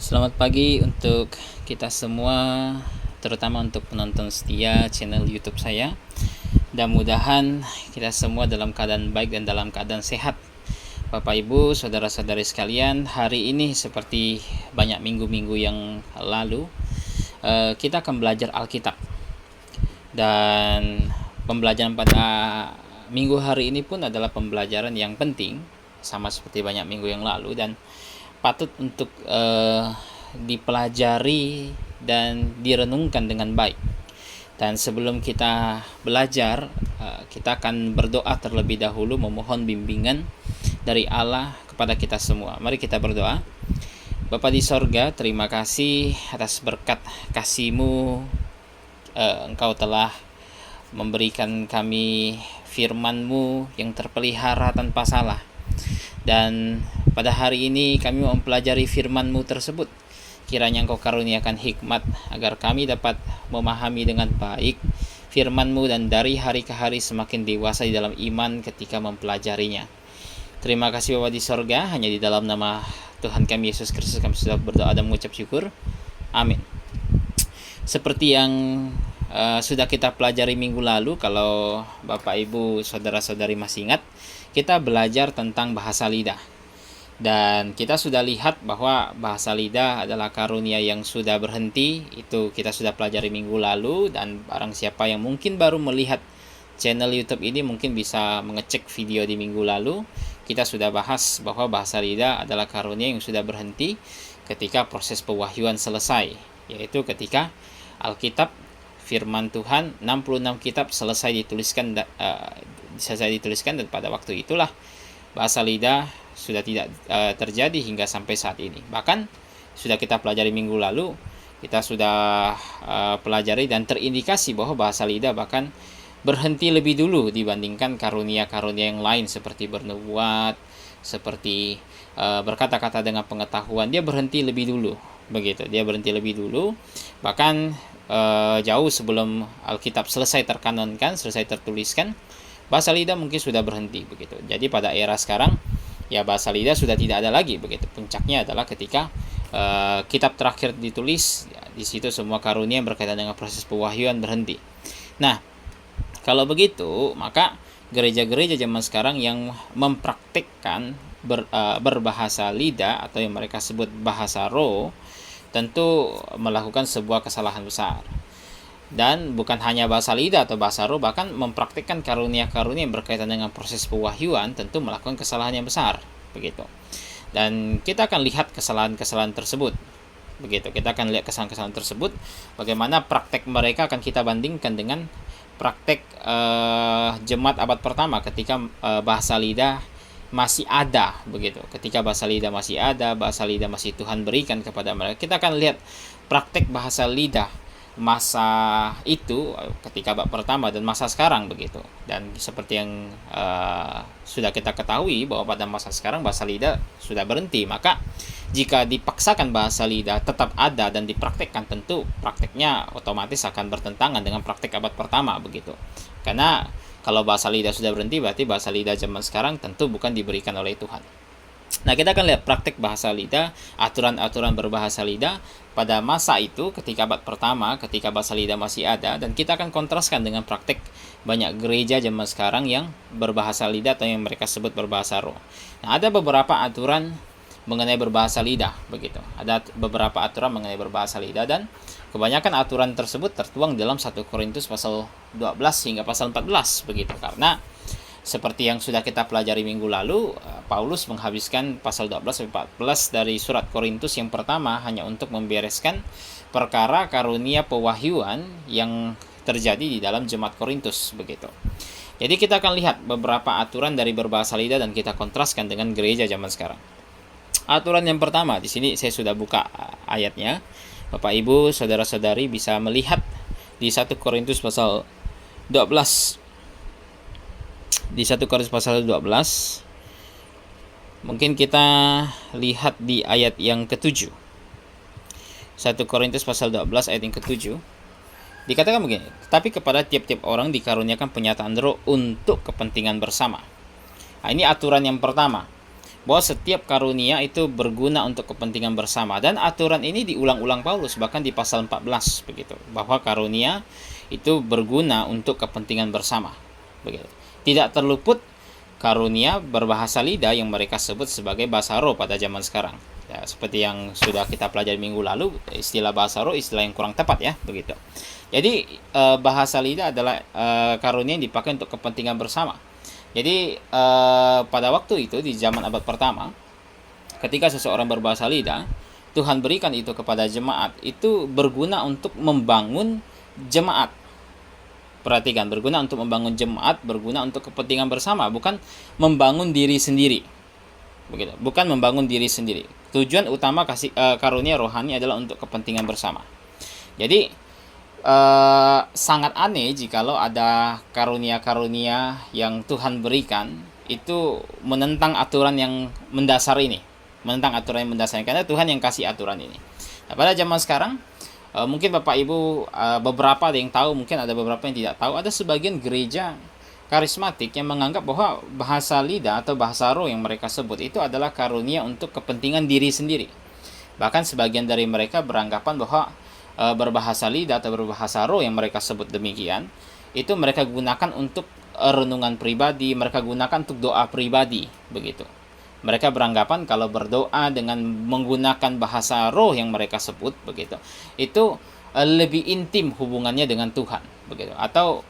Selamat pagi untuk kita semua, terutama untuk penonton setia channel YouTube saya. Dan mudahan kita semua dalam keadaan baik dan dalam keadaan sehat. Bapak Ibu, saudara-saudari sekalian, hari ini seperti banyak minggu-minggu yang lalu, kita akan belajar Alkitab. Dan pembelajaran pada minggu hari ini pun adalah pembelajaran yang penting, sama seperti banyak minggu yang lalu, dan patut untuk dipelajari dan direnungkan dengan baik. Dan sebelum kita belajar, kita akan berdoa terlebih dahulu, memohon bimbingan dari Allah kepada kita semua. Mari kita berdoa. Bapa di sorga, terima kasih atas berkat kasih-Mu. Engkau telah memberikan kami firman-Mu yang terpelihara tanpa salah. Dan pada hari ini kami mempelajari firman-Mu tersebut. Kiranya Engkau karuniakan hikmat agar kami dapat memahami dengan baik firman-Mu dan dari hari ke hari semakin dewasa di dalam iman ketika mempelajarinya. Terima kasih Bapa di sorga, hanya di dalam nama Tuhan kami Yesus Kristus kami sudah berdoa dan mengucap syukur. Amin. Seperti yang sudah kita pelajari minggu lalu, kalau Bapak Ibu saudara-saudari masih ingat, kita belajar tentang bahasa lidah. Dan kita sudah lihat bahwa bahasa lidah adalah karunia yang sudah berhenti. Itu kita sudah pelajari minggu lalu. Dan barang siapa yang mungkin baru melihat channel YouTube ini mungkin bisa mengecek video di minggu lalu. Kita sudah bahas bahwa bahasa lidah adalah karunia yang sudah berhenti ketika proses pewahyuan selesai, yaitu ketika Alkitab firman Tuhan 66 kitab selesai dituliskan dan pada waktu itulah bahasa lidah sudah tidak terjadi hingga sampai saat ini. Bahkan sudah kita pelajari minggu lalu, kita sudah pelajari dan terindikasi bahwa bahasa lidah bahkan berhenti lebih dulu dibandingkan karunia-karunia yang lain seperti bernubuat, seperti berkata-kata dengan pengetahuan. Dia berhenti lebih dulu, begitu. Dia berhenti lebih dulu, bahkan jauh sebelum Alkitab selesai terkanonkan, selesai tertuliskan, bahasa lidah mungkin sudah berhenti, begitu. Jadi pada era sekarang ya bahasa lidah sudah tidak ada lagi, begitu. Puncaknya adalah ketika kitab terakhir ditulis, ya, di situ semua karunia yang berkaitan dengan proses pewahyuan berhenti. Nah, kalau begitu maka gereja-gereja zaman sekarang yang mempraktikkan berbahasa lidah atau yang mereka sebut bahasa roh tentu melakukan sebuah kesalahan besar. Dan bukan hanya bahasa lidah atau bahasa roh, bahkan mempraktikkan karunia-karunia yang berkaitan dengan proses pewahyuan tentu melakukan kesalahan yang besar, begitu. Dan kita akan lihat kesalahan-kesalahan tersebut, begitu. Kita akan lihat kesalahan-kesalahan tersebut, bagaimana praktek mereka akan kita bandingkan dengan praktek jemaat abad pertama ketika bahasa lidah masih ada, begitu. Ketika bahasa lidah masih ada, bahasa lidah masih Tuhan berikan kepada mereka. Kita akan lihat praktek bahasa lidah masa itu ketika abad pertama dan masa sekarang, begitu. Dan seperti yang sudah kita ketahui bahwa pada masa sekarang bahasa lidah sudah berhenti. Maka jika dipaksakan bahasa lidah tetap ada dan dipraktekkan, tentu prakteknya otomatis akan bertentangan dengan praktek abad pertama, begitu. Karena kalau bahasa lidah sudah berhenti, berarti bahasa lidah zaman sekarang tentu bukan diberikan oleh Tuhan. Nah, kita akan lihat praktek bahasa lidah, aturan-aturan berbahasa lidah pada masa itu ketika abad pertama, ketika bahasa lidah masih ada, dan kita akan kontraskan dengan praktek banyak gereja zaman sekarang yang berbahasa lidah atau yang mereka sebut berbahasa roh. Nah, ada beberapa aturan mengenai berbahasa lidah, begitu. Ada beberapa aturan mengenai berbahasa lidah dan kebanyakan aturan tersebut tertuang dalam 1 Korintus pasal 12 hingga pasal 14, begitu. Karena seperti yang sudah kita pelajari minggu lalu, Paulus menghabiskan pasal 12-14 dari surat Korintus yang pertama hanya untuk membereskan perkara karunia pewahyuan yang terjadi di dalam jemaat Korintus, begitu. Jadi kita akan lihat beberapa aturan dari berbahasa lidah dan kita kontraskan dengan gereja zaman sekarang. Aturan yang pertama, di sini saya sudah buka ayatnya. Bapak Ibu, saudara-saudari bisa melihat di 1 Korintus pasal 12. Di 1 Korintus pasal 12, mungkin kita lihat di ayat yang ke-7. 1 Korintus pasal 12 ayat yang ke-7. Dikatakan begini, tetapi kepada tiap-tiap orang dikaruniakan penyataan roh untuk kepentingan bersama. Nah, ini aturan yang pertama. bahwa setiap karunia itu berguna untuk kepentingan bersama, dan aturan ini diulang-ulang Paulus bahkan di pasal 14 begitu, bahwa karunia itu berguna untuk kepentingan bersama begitu. Tidak terluput karunia berbahasa lidah yang mereka sebut sebagai bahasa roh pada zaman sekarang. Ya, seperti yang sudah kita pelajari minggu lalu, istilah bahasa roh istilah yang kurang tepat ya begitu. Jadi bahasa lidah adalah karunia yang dipakai untuk kepentingan bersama. Jadi pada waktu itu di zaman abad pertama, ketika seseorang berbahasa lidah, Tuhan berikan itu kepada jemaat, itu berguna untuk membangun jemaat. Perhatikan, berguna untuk membangun jemaat, berguna untuk kepentingan bersama, bukan membangun diri sendiri. Begitu, bukan membangun diri sendiri. Tujuan utama karunia rohani adalah untuk kepentingan bersama. Jadi sangat aneh jikalau ada karunia-karunia yang Tuhan berikan itu menentang aturan yang mendasar ini, karena Tuhan yang kasih aturan ini. Nah, pada zaman sekarang mungkin Bapak Ibu beberapa ada yang tahu, mungkin ada beberapa yang tidak tahu, ada sebagian gereja karismatik yang menganggap bahwa bahasa lidah atau bahasa roh yang mereka sebut itu adalah karunia untuk kepentingan diri sendiri. Bahkan sebagian dari mereka beranggapan bahwa berbahasa lidah atau berbahasa roh yang mereka sebut demikian, itu mereka gunakan untuk renungan pribadi, mereka gunakan untuk doa pribadi begitu. Mereka beranggapan kalau berdoa dengan menggunakan bahasa roh yang mereka sebut begitu, itu lebih intim hubungannya dengan Tuhan begitu. Atau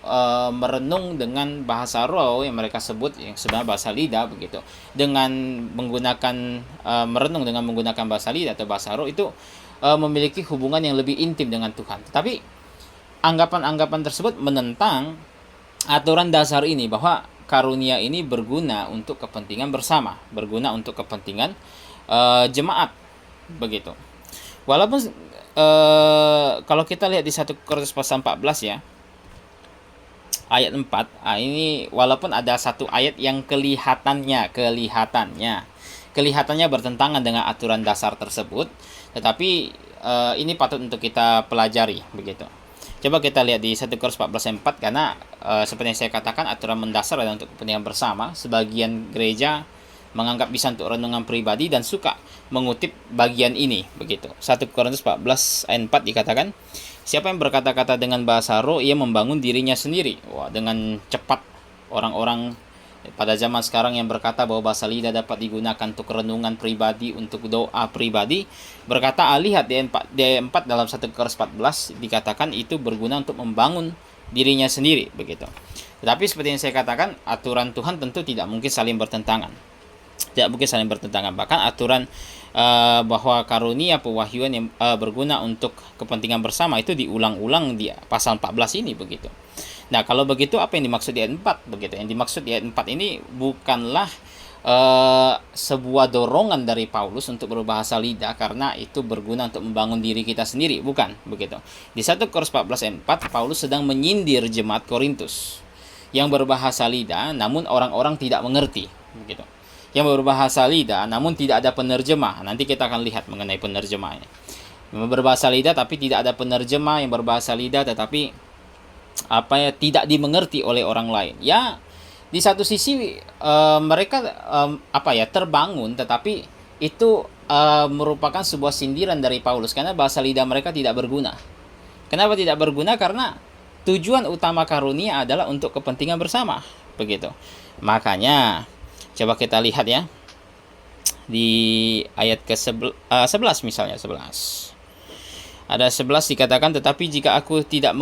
merenung dengan bahasa roh yang mereka sebut yang sebenarnya bahasa lidah begitu, dengan menggunakan merenung dengan menggunakan bahasa lidah atau bahasa roh itu memiliki hubungan yang lebih intim dengan Tuhan. Tapi anggapan-anggapan tersebut menentang aturan dasar ini, bahwa karunia ini berguna untuk kepentingan bersama, berguna untuk kepentingan jemaat begitu. Walaupun kalau kita lihat di 1 Korintus pasal 14 ya, ayat 4, ini walaupun ada satu ayat yang kelihatannya bertentangan dengan aturan dasar tersebut, tetapi ini patut untuk kita pelajari begitu. Coba kita lihat di 1 Korintus 14:4, karena seperti yang saya katakan, aturan mendasar adalah untuk kepentingan bersama. Sebagian gereja menganggap bisa untuk renungan pribadi dan suka mengutip bagian ini begitu. 1 Korintus 14 ayat 4 dikatakan, siapa yang berkata-kata dengan bahasa roh, ia membangun dirinya sendiri. Wah, dengan cepat orang-orang pada zaman sekarang yang berkata bahwa bahasa lidah dapat digunakan untuk renungan pribadi, untuk doa pribadi, berkata, lihat di ayat 4 dalam 1 Korintus 14 dikatakan itu berguna untuk membangun dirinya sendiri begitu. Tetapi seperti yang saya katakan, aturan Tuhan tentu tidak mungkin saling bertentangan. Bahkan aturan bahwa karunia pewahyuan yang berguna untuk kepentingan bersama itu diulang-ulang di pasal 14 ini begitu. Nah, kalau begitu apa yang dimaksud di ayat 4 begitu? Yang dimaksud di ayat 4 ini bukanlah sebuah dorongan dari Paulus untuk berbahasa lidah karena itu berguna untuk membangun diri kita sendiri, bukan begitu. Di 1 Korintus 14 ayat 4 Paulus sedang menyindir jemaat Korintus yang berbahasa lidah namun orang-orang tidak mengerti begitu. Yang berbahasa lidah namun tidak ada penerjemah. Nanti kita akan lihat mengenai penerjemahnya. Yang berbahasa lidah tapi tidak ada penerjemah, yang berbahasa lidah tetapi tidak dimengerti oleh orang lain. Ya, di satu sisi mereka terbangun, tetapi itu merupakan sebuah sindiran dari Paulus karena bahasa lidah mereka tidak berguna. Kenapa tidak berguna? Karena tujuan utama karunia adalah untuk kepentingan bersama, begitu. Makanya coba kita lihat ya di ayat ke-11 misalnya 11. Ada 11 dikatakan, tetapi jika aku tidak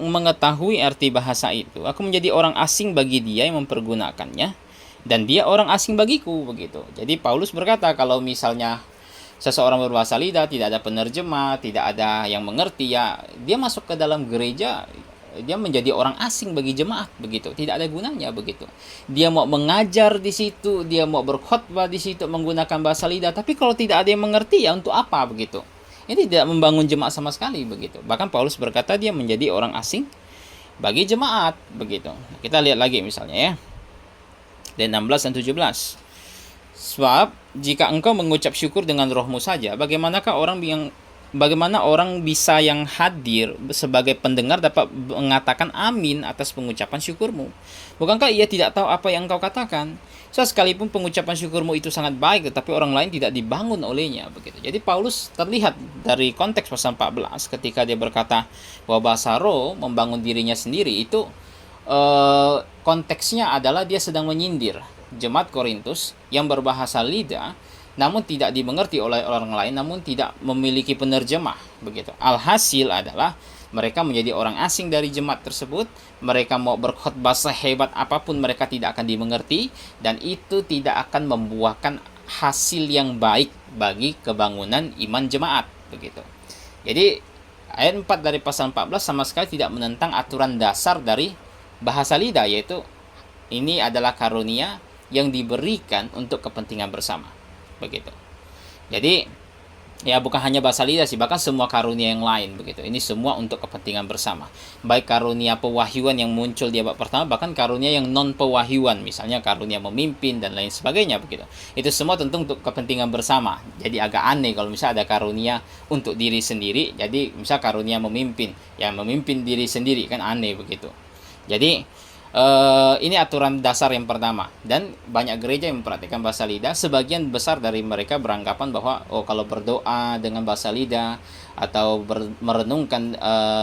mengetahui arti bahasa itu, aku menjadi orang asing bagi dia yang mempergunakannya, dan dia orang asing bagiku begitu. Jadi Paulus berkata kalau misalnya seseorang berbahasa lidah, tidak ada penerjemah, tidak ada yang mengerti, ya dia masuk ke dalam gereja, dia menjadi orang asing bagi jemaat begitu, tidak ada gunanya begitu. Dia mau mengajar di situ, dia mau berkhotbah di situ menggunakan bahasa lidah, tapi kalau tidak ada yang mengerti, ya untuk apa begitu? Ini tidak membangun jemaat sama sekali begitu. Bahkan Paulus berkata dia menjadi orang asing bagi jemaat begitu. Kita lihat lagi misalnya ya. Di 16 dan 17. Sebab jika engkau mengucap syukur dengan rohmu saja, bagaimanakah orang yang bagaimana orang bisa yang hadir sebagai pendengar dapat mengatakan amin atas pengucapan syukurmu? Bukankah ia tidak tahu apa yang engkau katakan? Sekalipun pengucapan syukurmu itu sangat baik, tetapi orang lain tidak dibangun olehnya, begitu. Jadi Paulus terlihat dari konteks pasal 14 ketika dia berkata bahwa bahasa roh membangun dirinya sendiri, itu konteksnya adalah dia sedang menyindir jemaat Korintus yang berbahasa lidah namun tidak dimengerti oleh orang lain, namun tidak memiliki penerjemah, begitu. Alhasil adalah mereka menjadi orang asing dari jemaat tersebut. Mereka mau berkhotbah sehebat apapun, mereka tidak akan dimengerti, dan itu tidak akan membuahkan hasil yang baik bagi kebangunan iman jemaat, begitu. Jadi ayat 4 dari pasal 14 sama sekali tidak menentang aturan dasar dari bahasa lidah, yaitu ini adalah karunia yang diberikan untuk kepentingan bersama, begitu. Jadi ya bukan hanya bahasa lidah sih, bahkan semua karunia yang lain, begitu. Ini semua untuk kepentingan bersama. Baik karunia pewahyuan yang muncul di abad pertama, bahkan karunia yang non pewahyuan, misalnya karunia memimpin dan lain sebagainya, begitu. Itu semua tentu untuk kepentingan bersama. Jadi agak aneh kalau misalnya ada karunia untuk diri sendiri. Jadi misal karunia memimpin, yang memimpin diri sendiri, kan aneh, begitu. Jadi ini aturan dasar yang pertama, dan banyak gereja yang mempraktikkan bahasa lidah. Sebagian besar dari mereka beranggapan bahwa kalau berdoa dengan bahasa lidah atau merenungkan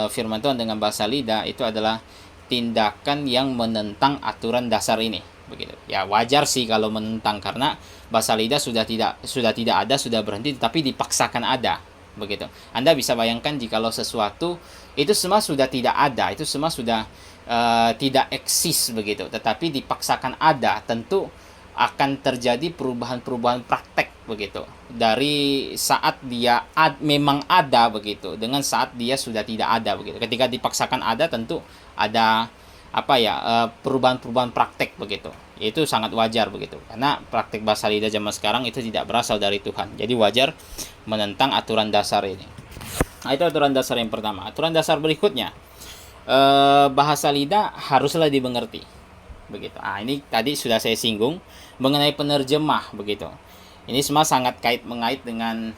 firman Tuhan dengan bahasa lidah itu adalah tindakan yang menentang aturan dasar ini, begitu. Ya wajar sih kalau menentang, karena bahasa lidah sudah tidak ada, sudah berhenti, tapi dipaksakan ada, begitu. Anda bisa bayangkan jikalau sesuatu itu semua sudah tidak ada, itu semua sudah tidak eksis, begitu, tetapi dipaksakan ada, tentu akan terjadi perubahan-perubahan praktek, begitu, dari saat dia memang ada, begitu, dengan saat dia sudah tidak ada, begitu. Ketika dipaksakan ada, tentu ada perubahan-perubahan praktek, begitu. Itu sangat wajar, begitu, karena praktek bahasa lidah zaman sekarang itu tidak berasal dari Tuhan. Jadi wajar menentang aturan dasar ini. Nah, itu aturan dasar yang pertama. Aturan dasar berikutnya, bahasa lidah haruslah dimengerti, begitu. Ini tadi sudah saya singgung mengenai penerjemah, begitu. Ini semua sangat mengait dengan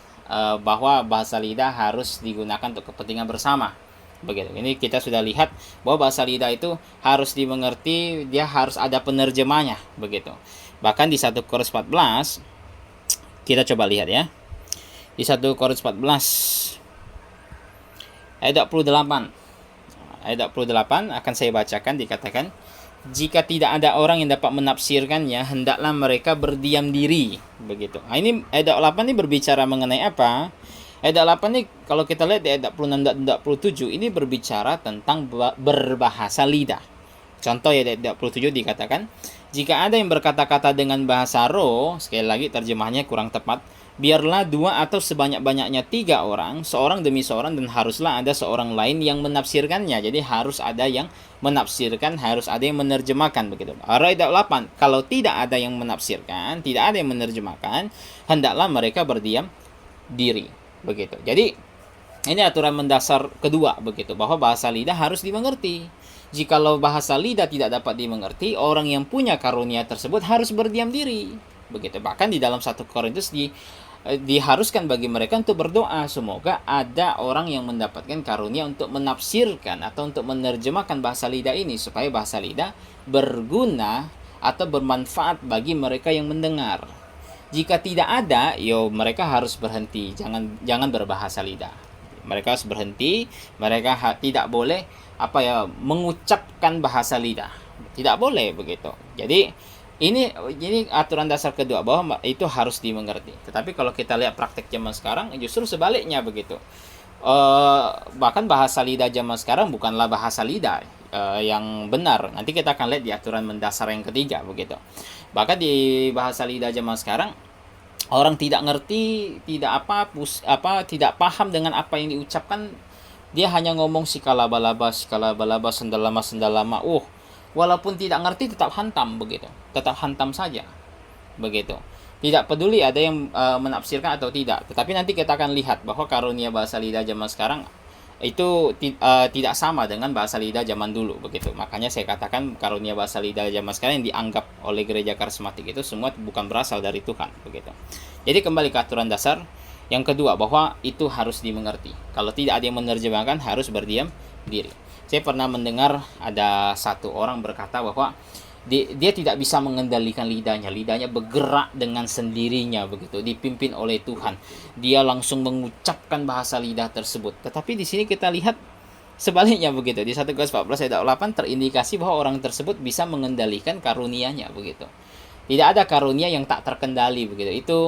bahwa bahasa lidah harus digunakan untuk kepentingan bersama, begitu. Ini kita sudah lihat bahwa bahasa lidah itu harus dimengerti, dia harus ada penerjemahnya, begitu. Bahkan di 1 Korintus 14 kita coba lihat ya. Di 1 Korintus 14 ayat 28. Ayat 28 akan saya bacakan, dikatakan, jika tidak ada orang yang dapat menafsirkannya, hendaklah mereka berdiam diri, begitu. Ini ayat 28 ini berbicara mengenai apa? Ayat 28 ini kalau kita lihat di ayat 26 dan 27 ini berbicara tentang berbahasa lidah. Contoh ya, di ayat 27 dikatakan, jika ada yang berkata-kata dengan bahasa roh, sekali lagi terjemahnya kurang tepat, biarlah 2 atau sebanyak-banyaknya 3 orang, seorang demi seorang, dan haruslah ada seorang lain yang menafsirkannya. Jadi harus ada yang menafsirkan, harus ada yang menerjemahkan, begitu. Ayat 8, kalau tidak ada yang menafsirkan, tidak ada yang menerjemahkan, hendaklah mereka berdiam diri, begitu. Jadi ini aturan mendasar kedua, begitu, bahwa bahasa lidah harus dimengerti. Jikalau bahasa lidah tidak dapat dimengerti, orang yang punya karunia tersebut harus berdiam diri, begitu. Bahkan di dalam 1 Korintus diharuskan bagi mereka untuk berdoa, semoga ada orang yang mendapatkan karunia untuk menafsirkan atau untuk menerjemahkan bahasa lidah ini, supaya bahasa lidah berguna atau bermanfaat bagi mereka yang mendengar. Jika tidak ada, mereka harus berhenti, jangan berbahasa lidah. Mereka harus berhenti, mereka tidak boleh mengucapkan bahasa lidah, tidak boleh, begitu. Jadi ini aturan dasar kedua, bahwa itu harus dimengerti. Tetapi kalau kita lihat praktek zaman sekarang, justru sebaliknya, begitu. Bahkan bahasa lidah zaman sekarang bukanlah bahasa lidah yang benar. Nanti kita akan lihat di aturan mendasar yang ketiga, begitu. Bahkan di bahasa lidah zaman sekarang, orang tidak ngerti, tidak paham dengan apa yang diucapkan. Dia hanya ngomong sikalaba-laba, sendalama. Walaupun tidak ngerti tetap hantam, begitu. Tetap hantam saja, begitu. Tidak peduli ada yang menafsirkan atau tidak. Tetapi nanti kita akan lihat bahwa karunia bahasa lidah zaman sekarang itu tidak sama dengan bahasa lidah zaman dulu, begitu. Makanya saya katakan karunia bahasa lidah zaman sekarang yang dianggap oleh gereja karismatik itu semua bukan berasal dari Tuhan, begitu. Jadi kembali ke aturan dasar, Yang kedua, bahwa itu harus dimengerti. Kalau tidak ada yang menerjemahkan, harus berdiam diri. Saya pernah mendengar ada satu orang berkata bahwa dia tidak bisa mengendalikan lidahnya. Lidahnya bergerak dengan sendirinya begitu, dipimpin oleh Tuhan. Dia langsung mengucapkan bahasa lidah tersebut. Tetapi di sini kita lihat sebaliknya begitu. Di 1 Korintus 14 ayat 8 terindikasi bahwa orang tersebut bisa mengendalikan karunia-Nya begitu. Tidak ada karunia yang tak terkendali begitu. Itu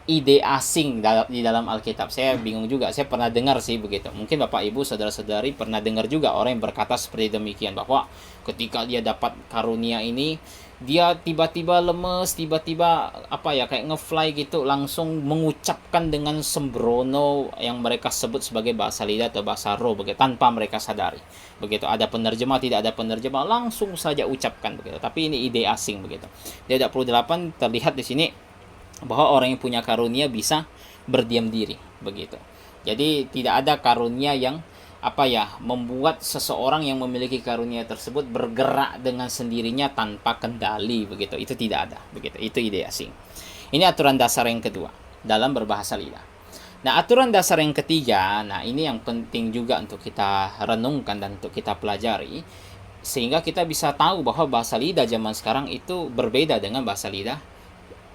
ide asing di dalam Alkitab. Saya bingung juga. Saya pernah dengar sih begitu. Mungkin Bapak Ibu saudara-saudari pernah dengar juga orang yang berkata seperti demikian, bahwa ketika dia dapat karunia ini, dia tiba-tiba lemes, tiba-tiba kayak ngefly gitu, langsung mengucapkan dengan sembrono yang mereka sebut sebagai bahasa lidah atau bahasa roh begitu, tanpa mereka sadari. Begitu, ada penerjemah, tidak ada penerjemah, langsung saja ucapkan begitu. Tapi ini ide asing begitu. Dia 28 terlihat di sini bahwa orang yang punya karunia bisa berdiam diri begitu. Jadi tidak ada karunia yang membuat seseorang yang memiliki karunia tersebut bergerak dengan sendirinya tanpa kendali begitu. Itu tidak ada begitu. Itu ide asing. Ini aturan dasar yang kedua dalam berbahasa lidah. Nah, aturan dasar yang ketiga, nah ini yang penting juga untuk kita renungkan dan untuk kita pelajari, sehingga kita bisa tahu bahwa bahasa lidah zaman sekarang itu berbeda dengan bahasa lidah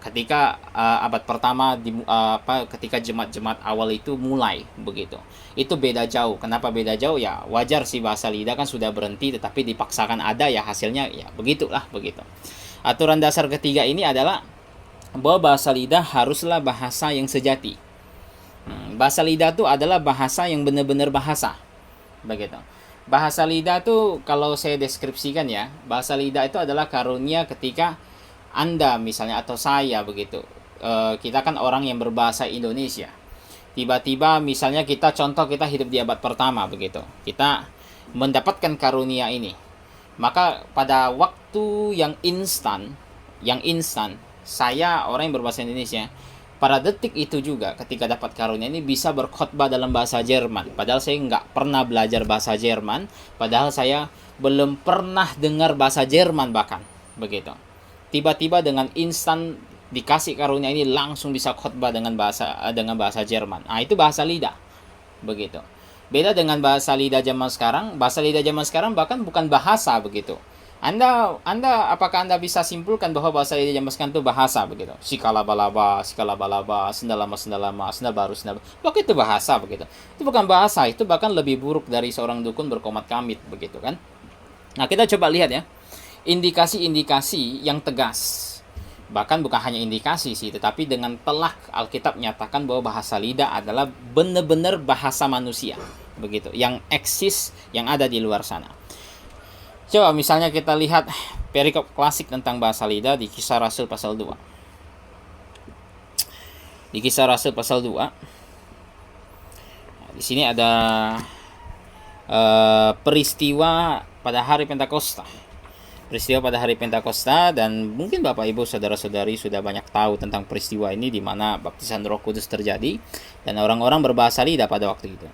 ketika abad pertama ketika jemaat-jemaat awal itu mulai begitu. Itu beda jauh. Kenapa beda jauh? Ya wajar sih, bahasa lidah kan sudah berhenti, tetapi dipaksakan ada, ya hasilnya ya begitulah begitu. Aturan dasar ketiga ini adalah bahwa bahasa lidah haruslah bahasa yang sejati. Bahasa lidah itu adalah bahasa yang benar-benar bahasa begitu. Bahasa lidah itu kalau saya deskripsikan ya, bahasa lidah itu adalah karunia ketika Anda misalnya atau saya begitu, kita kan orang yang berbahasa Indonesia. Tiba-tiba misalnya kita hidup di abad pertama begitu, kita mendapatkan karunia ini. Maka pada waktu yang instan, saya orang yang berbahasa Indonesia, pada detik itu juga ketika dapat karunia ini bisa berkhotbah dalam bahasa Jerman. Padahal saya nggak pernah belajar bahasa Jerman, padahal saya belum pernah dengar bahasa Jerman bahkan begitu. Tiba-tiba dengan instan dikasih karunia ini langsung bisa khotbah dengan bahasa Jerman. Nah, itu bahasa lidah. Begitu. Beda dengan bahasa lidah zaman sekarang. Bahasa lidah zaman sekarang bahkan bukan bahasa begitu. Apakah Anda bisa simpulkan bahwa bahasa lidah zaman sekarang itu bahasa begitu? Sikalabalaba, sendalama, sendabaru. Bahkan itu bahasa begitu. Itu bukan bahasa, itu bahkan lebih buruk dari seorang dukun berkomat kamit begitu kan. Nah, kita coba lihat ya. Indikasi-indikasi yang tegas, bahkan bukan hanya indikasi sih, tetapi dengan telak Alkitab nyatakan bahwa bahasa lidah adalah benar-benar bahasa manusia begitu, yang eksis, yang ada di luar sana. Coba misalnya kita lihat perikop klasik tentang bahasa lidah di Kisah Rasul pasal 2. Di Kisah Rasul pasal 2, di sini ada peristiwa pada hari Pentakosta. Dan mungkin Bapak Ibu saudara-saudari sudah banyak tahu tentang peristiwa ini, di mana baptisan Roh Kudus terjadi dan orang-orang berbahasa lidah pada waktu itu.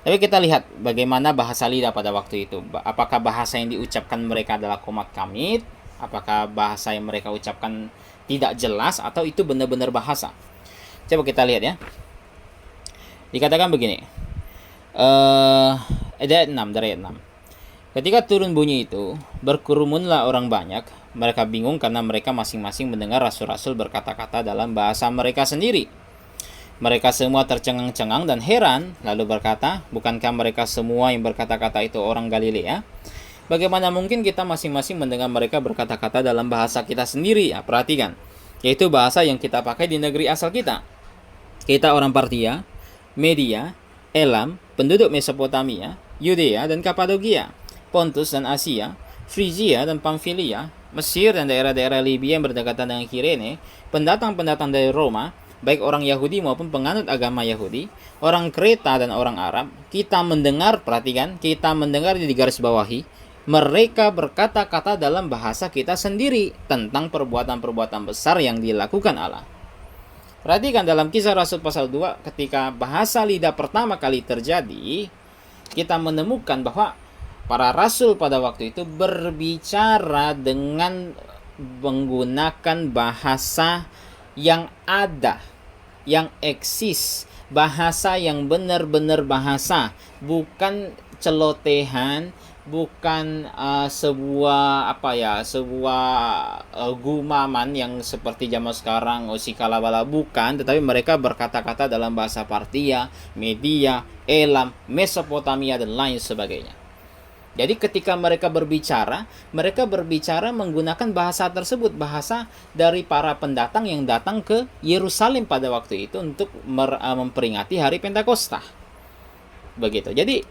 Tapi kita lihat bagaimana bahasa lidah pada waktu itu. Apakah bahasa yang diucapkan mereka adalah komat kamit? Apakah bahasa yang mereka ucapkan tidak jelas atau itu benar-benar bahasa? Coba kita lihat ya. Dikatakan begini. Ayat 6. Ketika turun bunyi itu, berkerumunlah orang banyak. Mereka bingung karena mereka masing-masing mendengar rasul-rasul berkata-kata dalam bahasa mereka sendiri. Mereka semua tercengang-cengang dan heran, lalu berkata, bukankah mereka semua yang berkata-kata itu orang Galilea? Bagaimana mungkin kita masing-masing mendengar mereka berkata-kata dalam bahasa kita sendiri? Ya, perhatikan, yaitu bahasa yang kita pakai di negeri asal kita. Kita orang Partia, Media, Elam, penduduk Mesopotamia, Yudea dan Kapadokia, Pontus dan Asia, Frisia dan Pamfilia, Mesir dan daerah-daerah Libya yang berdekatan dengan Kirene, pendatang-pendatang dari Roma, baik orang Yahudi maupun penganut agama Yahudi, orang Kreta dan orang Arab, kita mendengar, perhatikan, kita mendengar di garis bawahi, mereka berkata-kata dalam bahasa kita sendiri tentang perbuatan-perbuatan besar yang dilakukan Allah. Perhatikan dalam Kisah Rasul pasal 2, ketika bahasa lidah pertama kali terjadi, kita menemukan bahwa para rasul pada waktu itu berbicara dengan menggunakan bahasa yang ada, yang eksis, bahasa yang benar-benar bahasa, bukan celotehan, bukan sebuah gumaman yang seperti zaman sekarang sikalabala, bukan, tetapi mereka berkata-kata dalam bahasa Partia, Media, Elam, Mesopotamia dan lain sebagainya. Jadi ketika mereka berbicara menggunakan bahasa tersebut, bahasa dari para pendatang yang datang ke Yerusalem pada waktu itu untuk memperingati hari Pentakosta. Begitu. Jadi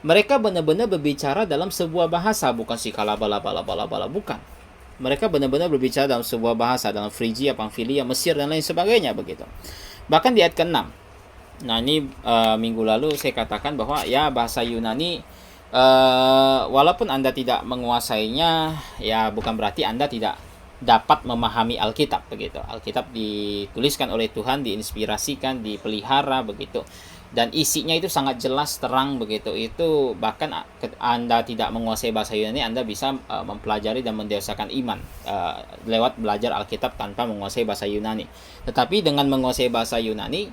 mereka benar-benar berbicara dalam sebuah bahasa, bukan sikalabala, bukan. Mereka benar-benar berbicara dalam sebuah bahasa, dalam Frigia, Pamfilia, Mesir dan lain sebagainya, begitu. Bahkan di ayat ke-6. Nah, ini minggu lalu saya katakan bahwa ya bahasa Yunani, walaupun Anda tidak menguasainya, ya bukan berarti Anda tidak dapat memahami Alkitab, begitu. Alkitab dituliskan oleh Tuhan, diinspirasikan, dipelihara, begitu. Dan isinya itu sangat jelas, terang, begitu. Itu bahkan Anda tidak menguasai bahasa Yunani, Anda bisa mempelajari dan mendewasakan iman lewat belajar Alkitab tanpa menguasai bahasa Yunani. Tetapi dengan menguasai bahasa Yunani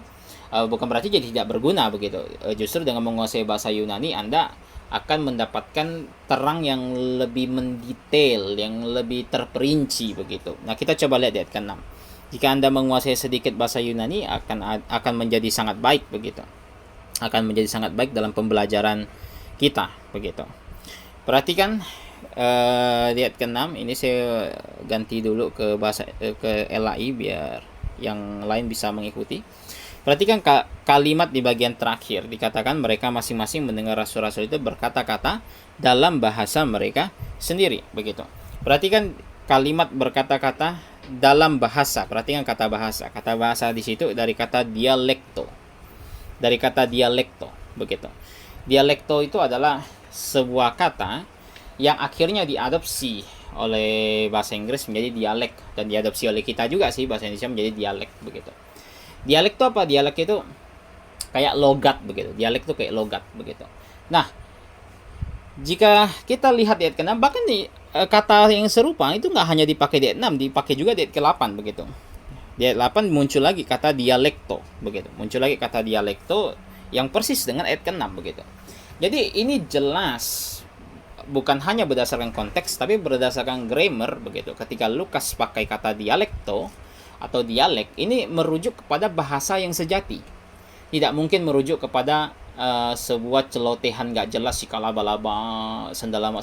bukan berarti jadi tidak berguna, begitu. Justru dengan menguasai bahasa Yunani Anda akan mendapatkan terang yang lebih mendetail, yang lebih terperinci, begitu. Nah, kita coba lihat di ayat ke-6. Jika Anda menguasai sedikit bahasa Yunani akan menjadi sangat baik, begitu. Akan menjadi sangat baik dalam pembelajaran kita, begitu. Perhatikan di ayat ke-6, ini saya ganti dulu ke bahasa ke LAI biar yang lain bisa mengikuti. Perhatikan kalimat di bagian terakhir, dikatakan mereka masing-masing mendengar rasul-rasul itu berkata-kata dalam bahasa mereka sendiri, begitu. Perhatikan kalimat berkata-kata dalam bahasa. Perhatikan kata bahasa. Kata bahasa di situ dari kata dialekto. Dari kata dialekto, begitu. Dialekto itu adalah sebuah kata yang akhirnya diadopsi oleh bahasa Inggris menjadi dialek, dan diadopsi oleh kita juga sih, bahasa Indonesia menjadi dialek, begitu. Dialek itu apa? Dialek itu kayak logat, begitu. Dialek itu kayak logat, begitu. Nah, jika kita lihat di ayat ke-6, bahkan di kata yang serupa itu nggak hanya dipakai di ayat 6, dipakai juga di ayat ke-8, begitu. Di ayat 8 muncul lagi kata dialekto, begitu. Muncul lagi kata dialekto yang persis dengan ayat ke-6, begitu. Jadi ini jelas bukan hanya berdasarkan konteks, tapi berdasarkan grammar, begitu. Ketika Lukas pakai kata dialekto atau dialek, ini merujuk kepada bahasa yang sejati. Tidak mungkin merujuk kepada sebuah celotehan gak jelas, sikalaba-laba, sendalama,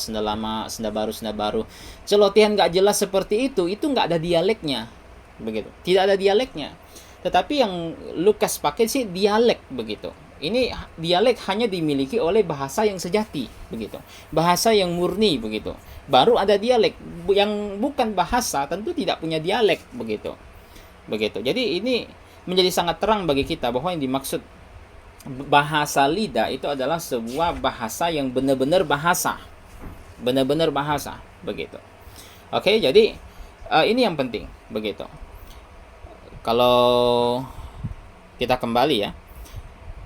senda baru. Celotehan gak jelas seperti itu gak ada dialeknya, begitu. Tidak ada dialeknya. Tetapi yang Lukas pakai sih dialek, begitu. Ini dialek hanya dimiliki oleh bahasa yang sejati, begitu. Bahasa yang murni, begitu. Baru ada dialek. Yang bukan bahasa tentu tidak punya dialek, begitu. Begitu. Jadi ini menjadi sangat terang bagi kita bahwa yang dimaksud bahasa lidah itu adalah sebuah bahasa yang benar-benar bahasa. Benar-benar bahasa, begitu. Oke, jadi ini yang penting, begitu. Kalau kita kembali ya,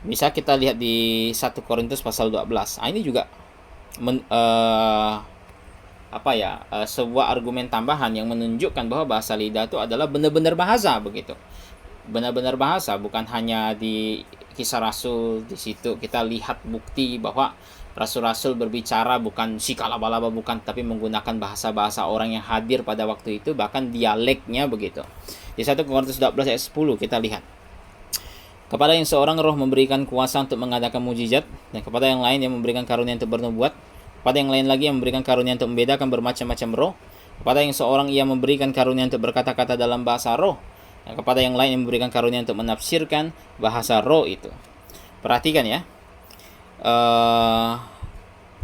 bisa kita lihat di 1 Korintus pasal 12. Ini juga sebuah argumen tambahan yang menunjukkan bahwa bahasa lidah itu adalah benar-benar bahasa, begitu. Benar-benar bahasa, bukan hanya di Kisah Rasul. Di situ kita lihat bukti bahwa rasul-rasul berbicara bukan sikalaba-laba, bukan, tapi menggunakan bahasa-bahasa orang yang hadir pada waktu itu, bahkan dialeknya, begitu. Di 1 Korintus 12 ayat 10 kita lihat, kepada yang seorang roh memberikan kuasa untuk mengadakan mujizat, dan kepada yang lain yang memberikan karunia untuk bernubuat, kepada yang lain lagi yang memberikan karunia untuk membedakan bermacam-macam roh, kepada yang seorang ia memberikan karunia untuk berkata-kata dalam bahasa roh, dan kepada yang lain yang memberikan karunia untuk menafsirkan bahasa roh itu. Perhatikan ya,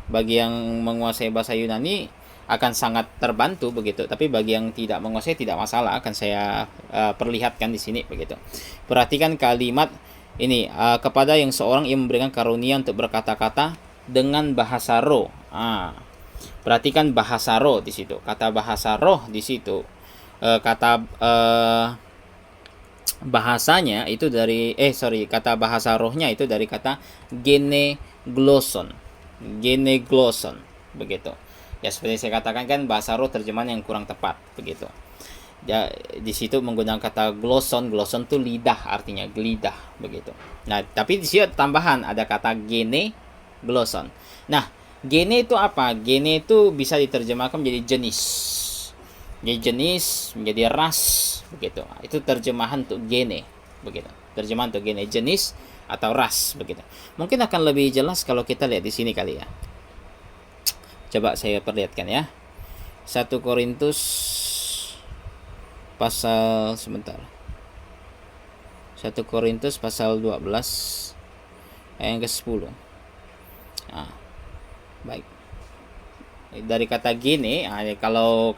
bagi yang menguasai bahasa Yunani akan sangat terbantu, begitu. Tapi bagi yang tidak menguasai tidak masalah, akan saya perlihatkan di sini, begitu. Perhatikan kalimat ini, kepada yang seorang yang memberikan karunia untuk berkata-kata dengan bahasa roh. Perhatikan bahasa roh di situ. Kata bahasa roh di situ, bahasanya itu dari kata bahasa rohnya itu dari kata genegloson, begitu. Ya seperti saya katakan kan, bahasa roh terjemahan yang kurang tepat, begitu. Ya, di situ menggunakan kata gloson. Gloson itu lidah, artinya lidah begitu. Nah, tapi di sini tambahan ada kata gene, gloson. Nah, gene itu apa? Gene itu bisa diterjemahkan menjadi jenis. Jadi jenis, menjadi ras begitu. Itu terjemahan untuk gene begitu. Terjemahan untuk gene, jenis atau ras begitu. Mungkin akan lebih jelas kalau kita lihat di sini kali ya. Coba saya perlihatkan ya. 1 Korintus pasal 1 Korintus pasal 12 ayat yang ke-10. Nah, baik. Dari kata gene, kalau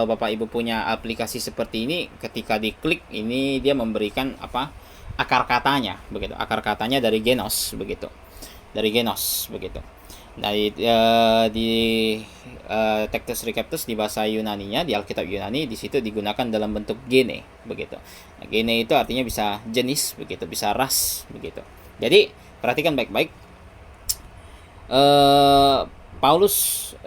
Bapak Ibu punya aplikasi seperti ini, ketika diklik ini dia memberikan apa? Akar katanya begitu. Akar katanya dari genos begitu. Dari genos begitu. Nah, di Textus Receptus di bahasa Yunaninya, di Alkitab Yunani, di situ digunakan dalam bentuk gene begitu. Nah, gene itu artinya bisa jenis begitu, bisa ras begitu. Jadi perhatikan baik-baik. Paulus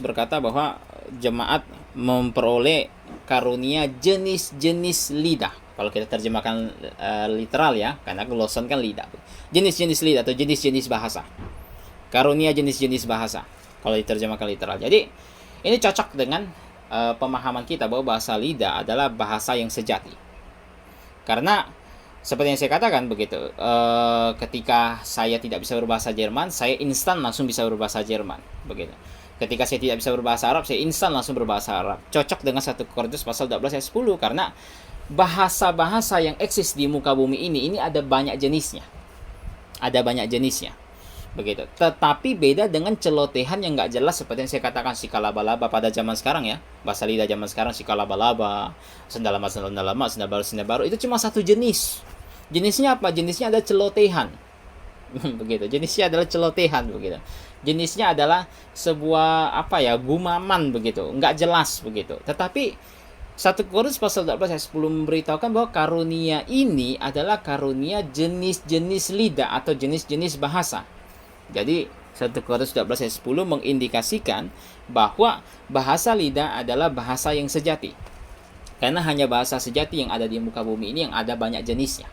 berkata bahwa jemaat memperoleh karunia jenis-jenis lidah. Kalau kita terjemahkan literal ya, karena gloson kan lidah. Jenis-jenis lidah atau jenis-jenis bahasa. Karunia jenis-jenis bahasa kalau diterjemahkan literal. Jadi ini cocok dengan pemahaman kita bahwa bahasa lidah adalah bahasa yang sejati. Karena seperti yang saya katakan begitu, ketika saya tidak bisa berbahasa Jerman, saya instan langsung bisa berbahasa Jerman begitu. Ketika saya tidak bisa berbahasa Arab, saya instan langsung berbahasa Arab. Cocok dengan 1 Korintus pasal 12 ayat 10, karena bahasa-bahasa yang eksis di muka bumi ini ada banyak jenisnya. Ada banyak jenisnya. Begitu. Tetapi beda dengan celotehan yang nggak jelas seperti yang saya katakan, sikalaba-laba pada zaman sekarang ya. Bahasa lidah zaman sekarang, sikalaba-laba, sendalama, sendal baru, itu cuma satu jenis. Jenisnya apa? Jenisnya ada celotehan. Begitu. Jenisnya adalah celotehan begitu. Jenisnya adalah sebuah gumaman begitu, nggak jelas begitu. Tetapi 1 Korintus pasal 12 ayat 10 memberitahukan bahwa karunia ini adalah karunia jenis-jenis lidah atau jenis-jenis bahasa. Jadi 1 Korintus 12 ayat 10 mengindikasikan bahwa bahasa lidah adalah bahasa yang sejati. Karena hanya bahasa sejati yang ada di muka bumi ini yang ada banyak jenisnya.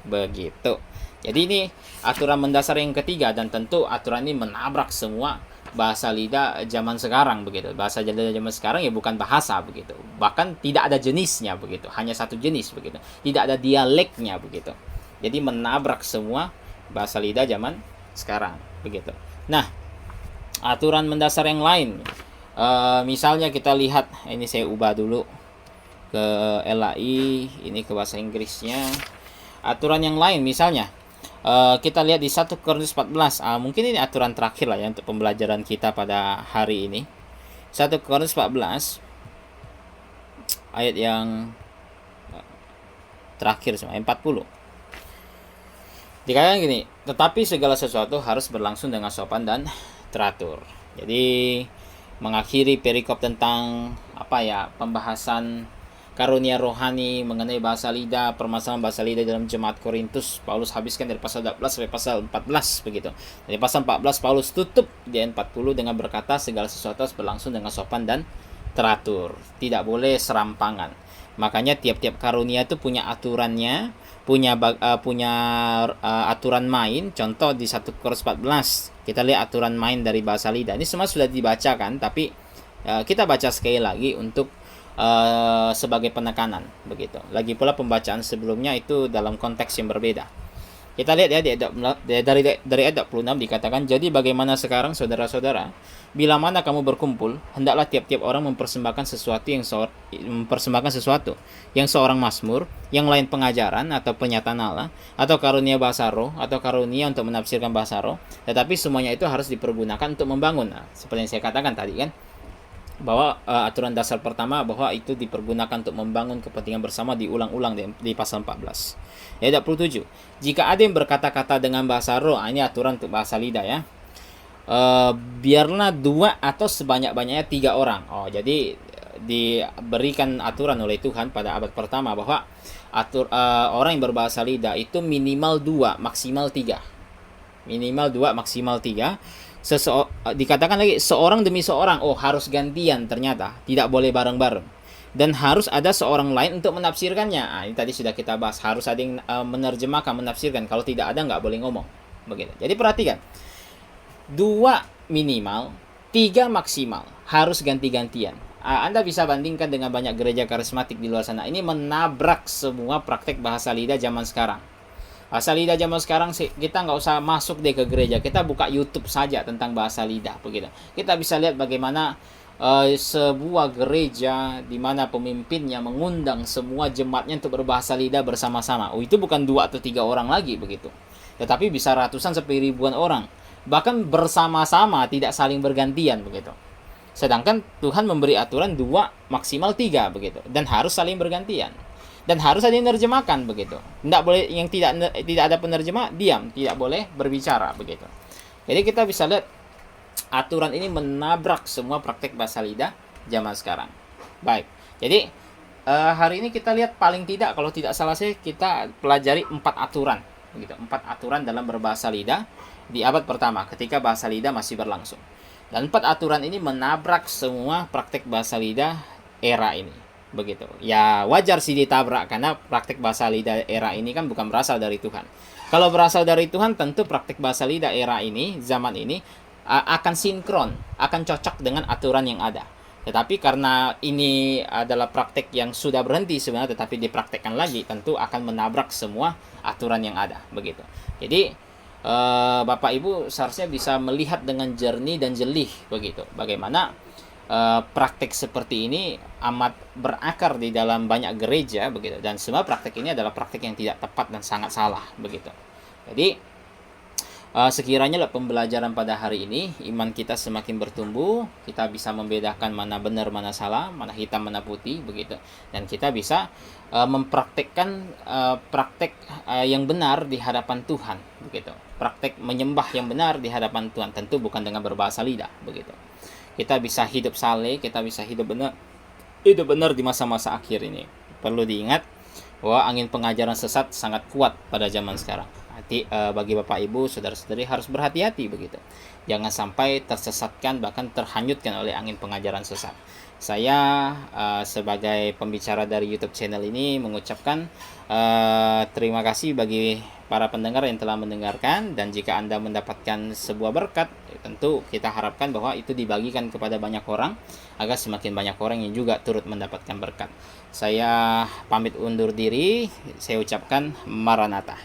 Begitu. Jadi ini aturan mendasar yang ketiga, dan tentu aturan ini menabrak semua bahasa lidah zaman sekarang begitu. Bahasa lidah zaman sekarang ya bukan bahasa begitu. Bahkan tidak ada jenisnya begitu, hanya satu jenis begitu. Tidak ada dialeknya begitu. Jadi menabrak semua bahasa lidah zaman sekarang begitu. Nah, aturan mendasar yang lain, misalnya kita lihat, ini saya ubah dulu ke LAI, ini ke bahasa Inggrisnya. Aturan yang lain misalnya, kita lihat di 1 Korintus 14. Mungkin ini aturan terakhir lah ya untuk pembelajaran kita pada hari ini. 1 Korintus 14 ayat yang terakhir, ayat 40. Dikatakan gini, tetapi segala sesuatu harus berlangsung dengan sopan dan teratur. Jadi mengakhiri perikop tentang pembahasan karunia rohani mengenai bahasa lidah, permasalahan bahasa lidah dalam jemaat Korintus, Paulus habiskan dari pasal 12 sampai pasal 14 begitu. Dari pasal 14 Paulus tutup di ayat 40 dengan berkata segala sesuatu harus berlangsung dengan sopan dan teratur, tidak boleh serampangan. Makanya tiap-tiap karunia itu punya aturannya, punya aturan main. Contoh di 1 Korintus 14 kita lihat aturan main dari bahasa lidah. Ini semua sudah dibacakan, tapi kita baca sekali lagi untuk sebagai penekanan begitu. Lagi pula pembacaan sebelumnya itu dalam konteks yang berbeda. Kita lihat ya dari ayat 26 dikatakan, jadi bagaimana sekarang saudara-saudara, bila mana kamu berkumpul, hendaklah tiap-tiap orang mempersembahkan sesuatu yang seorang mazmur, yang lain pengajaran atau penyataan Allah, atau karunia bahasa roh, atau karunia untuk menafsirkan bahasa roh. Tetapi semuanya itu harus dipergunakan untuk membangun. Nah, seperti yang saya katakan tadi kan, bahwa aturan dasar pertama bahwa itu dipergunakan untuk membangun kepentingan bersama diulang-ulang di pasal 14. Ayat 27. Jika ada yang berkata-kata dengan bahasa roh, ini aturan untuk bahasa lidah ya. Biarlah 2 atau sebanyak-banyaknya 3 orang. Jadi diberikan aturan oleh Tuhan pada abad pertama bahwa orang yang berbahasa lidah itu minimal 2, maksimal 3. Minimal 2, maksimal 3. Dikatakan lagi seorang demi seorang, harus gantian, ternyata tidak boleh bareng-bareng. dan harus ada seorang lain untuk menafsirkannya. Nah, ini tadi sudah kita bahas, harus ada yang menerjemahkan, menafsirkan. Kalau tidak ada, nggak boleh ngomong. Begitu. Jadi perhatikan, 2 minimal, 3 maksimal, harus ganti-gantian. Anda bisa bandingkan dengan banyak gereja karismatik di luar sana. Ini menabrak semua praktek bahasa lidah zaman sekarang. Bahasa lidah zaman sekarang kita nggak usah masuk deh ke gereja, kita buka YouTube saja tentang bahasa lidah, begitu. Kita bisa lihat bagaimana sebuah gereja di mana pemimpinnya mengundang semua jemaatnya untuk berbahasa lidah bersama-sama. Itu bukan 2 atau 3 orang lagi begitu, tetapi bisa ratusan sampai ribuan orang, bahkan bersama-sama, tidak saling bergantian begitu. Sedangkan Tuhan memberi aturan 2 maksimal 3 begitu, dan harus saling bergantian. Dan harus ada yang menerjemahkan begitu. Tidak boleh yang tidak ada penerjemah diam, tidak boleh berbicara begitu. Jadi kita bisa lihat aturan ini menabrak semua praktek bahasa lidah zaman sekarang. Baik. Jadi hari ini kita lihat paling tidak, kalau tidak salah saya, kita pelajari 4 aturan begitu. 4 aturan dalam berbahasa lidah di abad pertama ketika bahasa lidah masih berlangsung. Dan 4 aturan ini menabrak semua praktek bahasa lidah era ini. Begitu. Ya wajar sih ditabrak, karena praktek bahasa lidah era ini kan bukan berasal dari Tuhan. Kalau berasal dari Tuhan, tentu praktek bahasa lidah era ini, zaman ini, akan sinkron, akan cocok dengan aturan yang ada. Tetapi karena ini adalah praktek yang sudah berhenti sebenarnya, tetapi dipraktekkan lagi, tentu akan menabrak semua aturan yang ada. Begitu. Jadi Bapak Ibu seharusnya bisa melihat dengan jernih dan jelih begitu, bagaimana praktek seperti ini amat berakar di dalam banyak gereja begitu, dan semua praktek ini adalah praktek yang tidak tepat dan sangat salah begitu. Jadi sekiranya lah pembelajaran pada hari ini, iman kita semakin bertumbuh, kita bisa membedakan mana benar mana salah, mana hitam mana putih begitu, dan kita bisa mempraktekkan praktek yang benar di hadapan Tuhan begitu, praktek menyembah yang benar di hadapan Tuhan, tentu bukan dengan berbahasa lidah begitu. Kita bisa hidup saleh, kita bisa hidup benar di masa-masa akhir ini. Perlu diingat bahwa angin pengajaran sesat sangat kuat pada zaman sekarang. Bagi Bapak Ibu, saudara-saudari harus berhati-hati begitu. Jangan sampai tersesatkan, bahkan terhanyutkan oleh angin pengajaran sesat. Saya sebagai pembicara dari YouTube channel ini mengucapkan terima kasih bagi para pendengar yang telah mendengarkan, dan jika Anda mendapatkan sebuah berkat, tentu kita harapkan bahwa itu dibagikan kepada banyak orang agar semakin banyak orang yang juga turut mendapatkan berkat. Saya pamit undur diri, saya ucapkan Maranatha.